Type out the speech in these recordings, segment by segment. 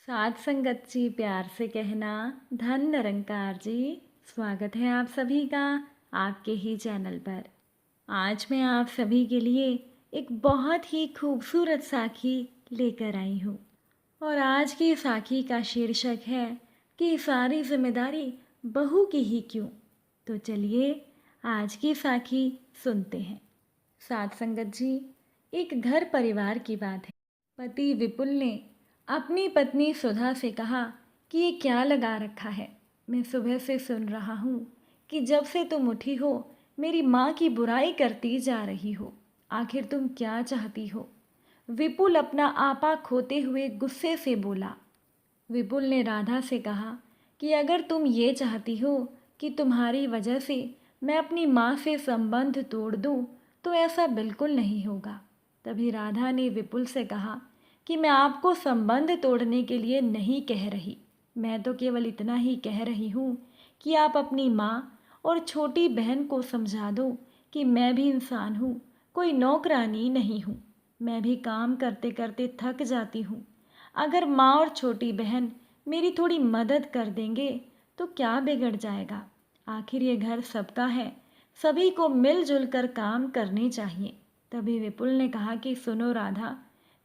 साथ संगत जी प्यार से कहना। धन निरंकार जी, स्वागत है आप सभी का आपके ही चैनल पर। आज मैं आप सभी के लिए एक बहुत ही खूबसूरत साखी लेकर आई हूँ और आज की साखी का शीर्षक है कि सारी जिम्मेदारी बहू की ही क्यों। तो चलिए आज की साखी सुनते हैं। साथ संगत जी, एक घर परिवार की बात है। पति विपुल ने अपनी पत्नी सुधा से कहा कि ये क्या लगा रखा है। मैं सुबह से सुन रहा हूँ कि जब से तुम उठी हो मेरी माँ की बुराई करती जा रही हो। आखिर तुम क्या चाहती हो? विपुल अपना आपा खोते हुए गुस्से से बोला। विपुल ने राधा से कहा कि अगर तुम ये चाहती हो कि तुम्हारी वजह से मैं अपनी माँ से संबंध तोड़ दूँ तो ऐसा बिल्कुल नहीं होगा। तभी राधा ने विपुल से कहा कि मैं आपको संबंध तोड़ने के लिए नहीं कह रही, मैं तो केवल इतना ही कह रही हूँ कि आप अपनी माँ और छोटी बहन को समझा दो कि मैं भी इंसान हूँ, कोई नौकरानी नहीं हूँ। मैं भी काम करते करते थक जाती हूँ। अगर माँ और छोटी बहन मेरी थोड़ी मदद कर देंगे तो क्या बिगड़ जाएगा। आखिर ये घर सबका है, सभी को मिलजुल कर काम करने चाहिए। तभी विपुल ने कहा कि सुनो राधा,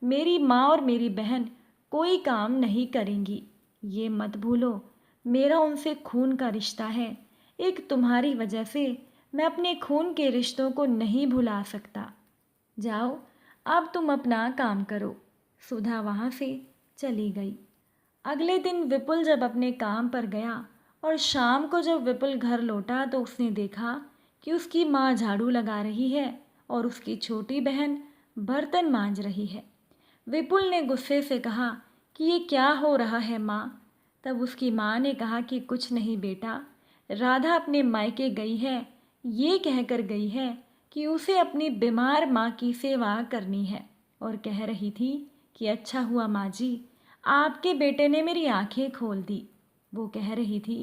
मेरी माँ और मेरी बहन कोई काम नहीं करेंगी, ये मत भूलो। मेरा उनसे खून का रिश्ता है। एक तुम्हारी वजह से मैं अपने खून के रिश्तों को नहीं भुला सकता। जाओ, अब तुम अपना काम करो। सुधा वहाँ से चली गई। अगले दिन विपुल जब अपने काम पर गया और शाम को जब विपुल घर लौटा तो उसने देखा कि उसकी माँ झाड़ू लगा रही है और उसकी छोटी बहन बर्तन मांज रही है। विपुल ने गुस्से से कहा कि ये क्या हो रहा है माँ। तब उसकी माँ ने कहा कि कुछ नहीं बेटा, राधा अपने मायके गई है, ये कहकर गई है कि उसे अपनी बीमार माँ की सेवा करनी है और कह रही थी कि अच्छा हुआ माँ जी, आपके बेटे ने मेरी आंखें खोल दी। वो कह रही थी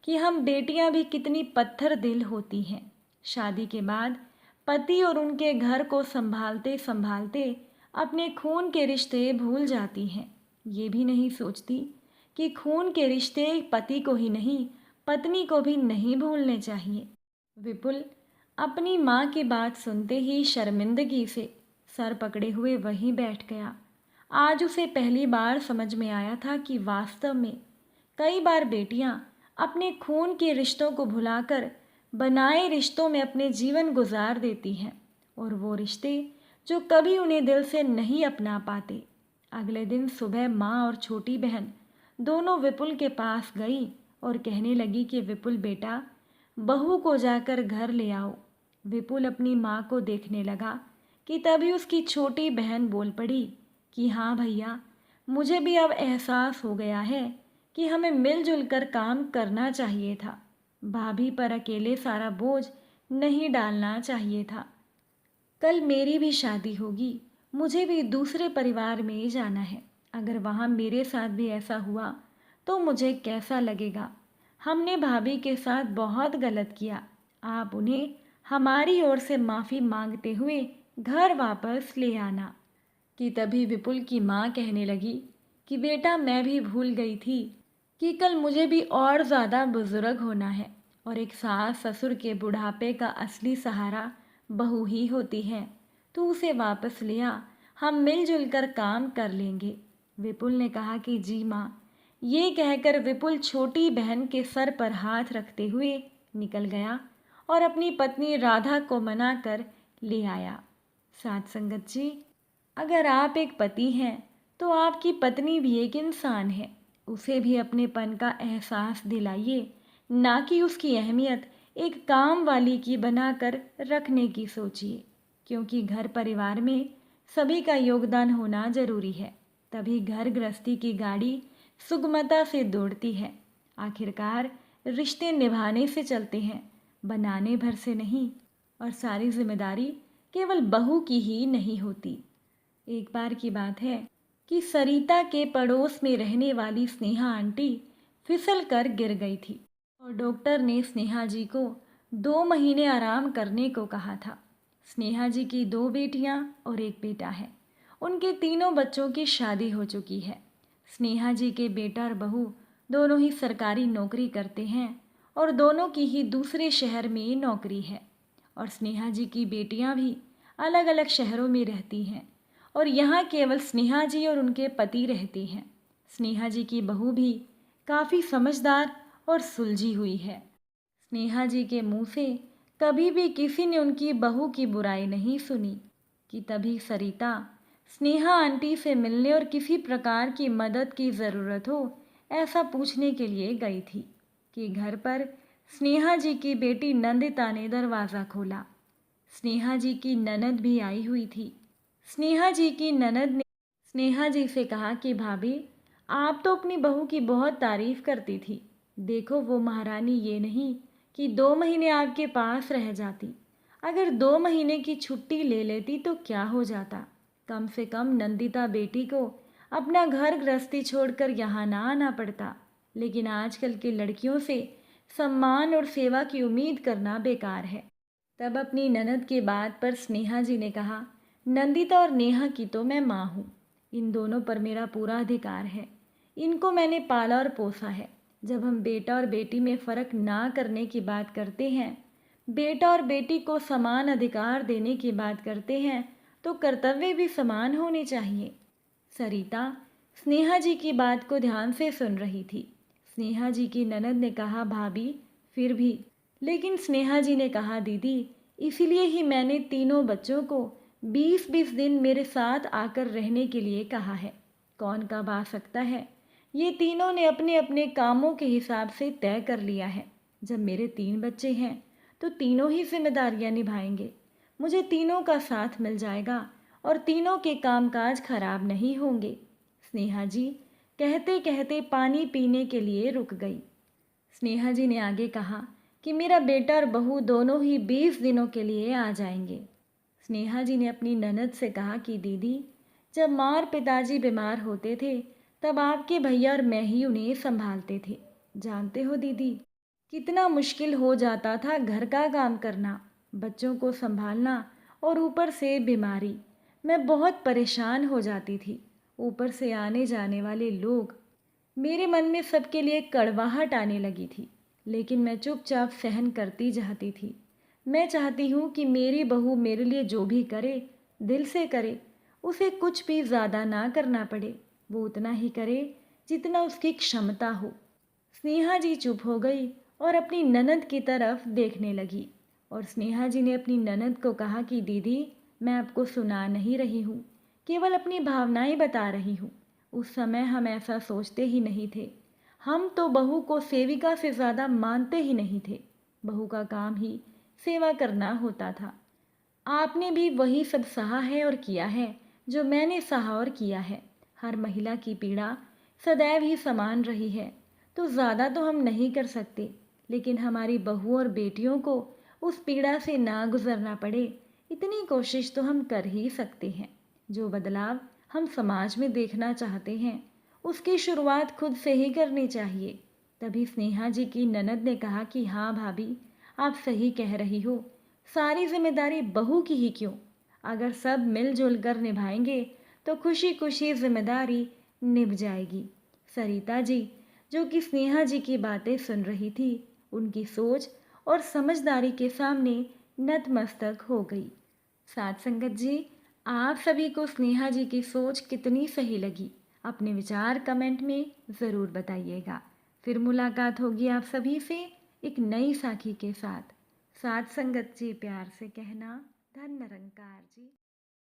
कि हम बेटियां भी कितनी पत्थर दिल होती हैं। शादी के बाद पति और उनके घर को संभालते संभालते अपने खून के रिश्ते भूल जाती हैं। ये भी नहीं सोचती कि खून के रिश्ते पति को ही नहीं, पत्नी को भी नहीं भूलने चाहिए। विपुल अपनी माँ की बात सुनते ही शर्मिंदगी से सर पकड़े हुए वहीं बैठ गया। आज उसे पहली बार समझ में आया था कि वास्तव में कई बार बेटियां अपने खून के रिश्तों को भुलाकर बनाए रिश्तों में अपने जीवन गुजार देती हैं और वो रिश्ते जो कभी उन्हें दिल से नहीं अपना पाते। अगले दिन सुबह माँ और छोटी बहन दोनों विपुल के पास गई और कहने लगी कि विपुल बेटा, बहू को जाकर घर ले आओ। विपुल अपनी माँ को देखने लगा कि तभी उसकी छोटी बहन बोल पड़ी कि हाँ भैया, मुझे भी अब एहसास हो गया है कि हमें मिलजुल कर काम करना चाहिए था। भाभी पर अकेले सारा बोझ नहीं डालना चाहिए था। कल मेरी भी शादी होगी, मुझे भी दूसरे परिवार में जाना है। अगर वहाँ मेरे साथ भी ऐसा हुआ तो मुझे कैसा लगेगा। हमने भाभी के साथ बहुत गलत किया। आप उन्हें हमारी ओर से माफ़ी मांगते हुए घर वापस ले आना। कि तभी विपुल की माँ कहने लगी कि बेटा, मैं भी भूल गई थी कि कल मुझे भी और ज़्यादा बुजुर्ग होना है और एक सास ससुर के बुढ़ापे का असली सहारा बहू ही होती है। तो उसे वापस लिया, हम मिलजुल कर काम कर लेंगे। विपुल ने कहा कि जी माँ। ये कहकर विपुल छोटी बहन के सर पर हाथ रखते हुए निकल गया और अपनी पत्नी राधा को मना कर ले आया। साथ संगत जी, अगर आप एक पति हैं तो आपकी पत्नी भी एक इंसान है। उसे भी अपनेपन का एहसास दिलाइए, ना कि उसकी अहमियत एक काम वाली की बनाकर रखने की सोचिए। क्योंकि घर परिवार में सभी का योगदान होना जरूरी है, तभी घर गृहस्थी की गाड़ी सुगमता से दौड़ती है। आखिरकार रिश्ते निभाने से चलते हैं, बनाने भर से नहीं। और सारी जिम्मेदारी केवल बहू की ही नहीं होती। एक बार की बात है कि सरिता के पड़ोस में रहने वाली स्नेहा आंटी फिसल कर गिर गई थी और डॉक्टर ने स्नेहा जी को 2 महीने आराम करने को कहा था। स्नेहा जी की 2 बेटियां और एक बेटा है। उनके तीनों बच्चों की शादी हो चुकी है। स्नेहा जी के बेटा और बहू दोनों ही सरकारी नौकरी करते हैं और दोनों की ही दूसरे शहर में नौकरी है। और स्नेहा जी की बेटियां भी अलग अलग शहरों में रहती हैं और यहाँ केवल स्नेहा जी और उनके पति रहते हैं। स्नेहा जी की बहू भी काफ़ी समझदार और सुलझी हुई है। स्नेहा जी के मुंह से कभी भी किसी ने उनकी बहू की बुराई नहीं सुनी। कि तभी सरिता स्नेहा आंटी से मिलने और किसी प्रकार की मदद की ज़रूरत हो ऐसा पूछने के लिए गई थी कि घर पर स्नेहा जी की बेटी नंदिता ने दरवाज़ा खोला। स्नेहा जी की ननद भी आई हुई थी। स्नेहा जी की ननद ने स्नेहा जी से कहा कि भाभी, आप तो अपनी बहू की बहुत तारीफ करती थी। देखो वो महारानी ये नहीं कि 2 महीने आपके पास रह जाती। अगर 2 महीने की छुट्टी ले लेती तो क्या हो जाता। कम से कम नंदिता बेटी को अपना घर गृहस्थी छोड़कर यहाँ ना आना पड़ता। लेकिन आजकल की लड़कियों से सम्मान और सेवा की उम्मीद करना बेकार है। तब अपनी ननद की बात पर स्नेहा जी ने कहा, नंदिता और नेहा की तो मैं माँ हूँ। इन दोनों पर मेरा पूरा अधिकार है। इनको मैंने पाला और पोसा है। जब हम बेटा और बेटी में फ़र्क ना करने की बात करते हैं, बेटा और बेटी को समान अधिकार देने की बात करते हैं, तो कर्तव्य भी समान होने चाहिए। सरिता स्नेहा जी की बात को ध्यान से सुन रही थी। स्नेहा जी की ननद ने कहा, भाभी फिर भी। लेकिन स्नेहा जी ने कहा, दीदी इसीलिए ही मैंने तीनों बच्चों को 20-20 दिन मेरे साथ आकर रहने के लिए कहा है। कौन कब आ सकता है, ये तीनों ने अपने अपने कामों के हिसाब से तय कर लिया है। जब मेरे 3 बच्चे हैं तो तीनों ही जिम्मेदारियां निभाएंगे। मुझे तीनों का साथ मिल जाएगा और तीनों के कामकाज खराब नहीं होंगे। स्नेहा जी कहते कहते पानी पीने के लिए रुक गई। स्नेहा जी ने आगे कहा कि मेरा बेटा और बहू दोनों ही 20 दिनों के लिए आ जाएंगे। स्नेहा जी ने अपनी ननद से कहा कि दीदी, जब माँ और पिताजी बीमार होते थे तब आपके भैया और मैं ही उन्हें संभालते थे। जानते हो दीदी, कितना मुश्किल हो जाता था घर का काम करना, बच्चों को संभालना और ऊपर से बीमारी। मैं बहुत परेशान हो जाती थी। ऊपर से आने जाने वाले लोग, मेरे मन में सबके लिए कड़वाहट आने लगी थी। लेकिन मैं चुपचाप सहन करती जाती थी। मैं चाहती हूँ कि मेरी बहू मेरे लिए जो भी करे दिल से करे, उसे कुछ भी ज़्यादा ना करना पड़े। वो उतना ही करे जितना उसकी क्षमता हो। स्नेहा जी चुप हो गई और अपनी ननद की तरफ देखने लगी। और स्नेहा जी ने अपनी ननद को कहा कि दीदी, मैं आपको सुना नहीं रही हूँ, केवल अपनी भावनाएं बता रही हूँ। उस समय हम ऐसा सोचते ही नहीं थे। हम तो बहू को सेविका से ज़्यादा मानते ही नहीं थे। बहू का काम ही सेवा करना होता था। आपने भी वही सब सहा है और किया है जो मैंने सहा और किया है। हर महिला की पीड़ा सदैव ही समान रही है, तो ज़्यादा तो हम नहीं कर सकते। लेकिन हमारी बहू और बेटियों को उस पीड़ा से ना गुजरना पड़े, इतनी कोशिश तो हम कर ही सकते हैं। जो बदलाव हम समाज में देखना चाहते हैं, उसकी शुरुआत खुद से ही करनी चाहिए। तभी स्नेहा जी की ननद ने कहा कि हाँ भाभी, आप सही कह रही हो। सारी जिम्मेदारी बहू की ही क्यों, अगर सब मिलजुल कर निभाएंगे तो खुशी खुशी जिम्मेदारी निभ जाएगी। सरिता जी, जो कि स्नेहा जी की बातें सुन रही थी, उनकी सोच और समझदारी के सामने नतमस्तक हो गई। साथ संगत जी, आप सभी को स्नेहा जी की सोच कितनी सही लगी, अपने विचार कमेंट में ज़रूर बताइएगा। फिर मुलाकात होगी आप सभी से एक नई साखी के साथ। साथ संगत जी, प्यार से कहना, धन निरंकार जी।